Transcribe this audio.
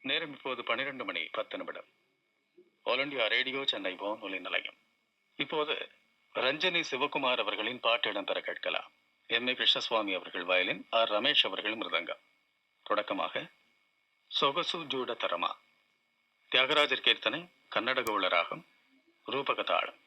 நேரம் இப்போது 12 மணி 10 நிமிடம். ஆல் இண்டியா ரேடியோ சென்னை வானொலி நிலையம். இப்போது ரஞ்சனி சிவகுமார் அவர்களின் பாட்டு இடம்பெற கேட்கலாம். எம் ஏ கிருஷ்ணசுவாமி அவர்கள் வயலின், ஆர் ரமேஷ் அவர்கள் மிருதங்கம். தொடக்கமாக சொகசு ஜூட தரமா, தியாகராஜர் கீர்த்தனை, கன்னடகவுள ராகம், ரூபக தாளம்.